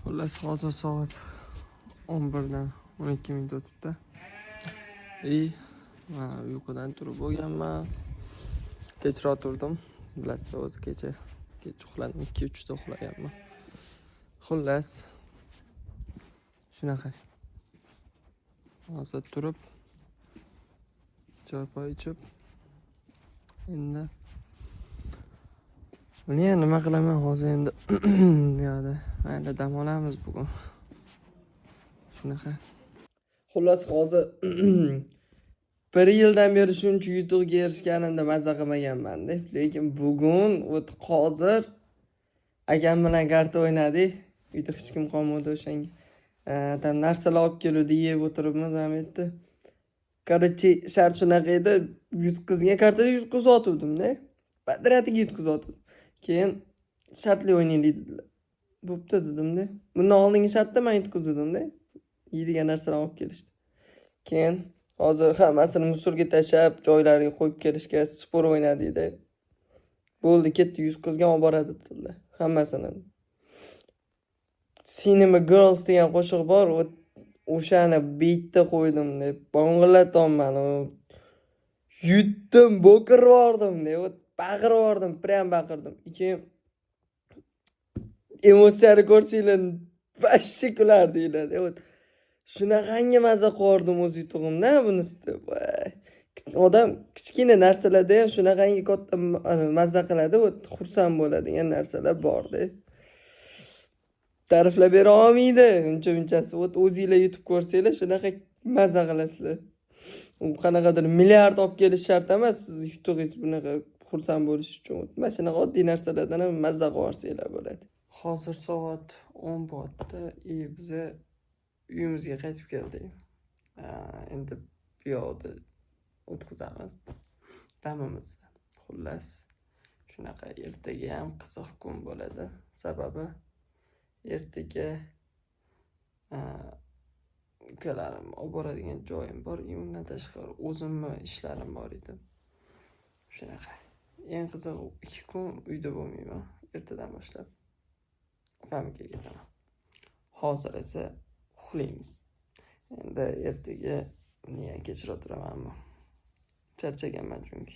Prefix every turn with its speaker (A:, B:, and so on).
A: Xullas hozir soat 11dan 12 minut o'tibdi. Mana uyqudan turib bo'lganman. Kechroq turdim. Bilasizlar, o'zi kecha kech uxladim, 2-3 da uxlaganman. Xullas shunaqa. Hozir turib choy ichib endi nima qilaman hozir endi bu yerda mayli dam olamiz bugun. Shunaqa. Xullas hozir 1 yildan beri shuncha yutuqqa erishganimda mazza qilmaganman-da. Lekin bugun hozir akam bilan karta o'ynadik. Uyda hech kim qolmadi o'shanga. Tam narsalar olib keldi, yeb o'tiribmiz ham etdi. Короче, shart shunaqa edi. Yutqizgan kartada yutqizotgandim-da. Badratiga yutqizotdim. Keyin shartli o'ynaylik dedilar. Bo'pti dedim-da. Bundan oldingi shartda men yutqizdim-da. Yeydigan narsalarni olib kelishdi. Keyin hozir hammasini musorga tashab, joylariga qo'yib kelishga sport o'ynadik-da. Bo'ldi, ketdi, yutqizgan olib boradi dedilar. Hammasini. Cinema Girls degan qo'shiq bor, o'shani beatda qo'ydim deb bong'ilatyapman. Yutdim, bo'kirib yubordim deb, baqirib yubordim, prям baqirdim. Keyin emotsiyani ko'rsanglar, vashshi kulardinglar. Shunaqangi maza qildim o'z yutug'imda bunisida. Odam kichkina narsalarda ham shunaqangi katta maza qiladi, xursand bo'ladigan narsalar bor-da. Ta'riflab bera olmaydi. Uncha-bunchasi o'zingizlar yutib ko'rsanglar, shunaqa maza qilasizlar. U qanaqadir milliard olib kelish shart emas, siz yutug'ingiz bunaqa xursand bo'lish uchun. Mana shunaqa oddiy narsalardan ham maza qilsanglar bo'ladi. Hozir soat 10 bo'ldi. Biz uyimizga qaytib keldik. Endi bu yoqda o'tkazamiz damimizni. Xullas shunaqa, ertaga ham qiziq kun bo'ladi. Sababi ertaga ukalarim olib boradigan joyim bor, undan tashqari o'zimni ishlarim bor edi. Shunaqa. Eng qiziq 2 kun uyda bo'lmayman. Ertadan boshlab familyaga ketaman. Hozir esa uxlaymiz. Endi ertaga buni ham kechroq turamanmi? Charchaganman chunki.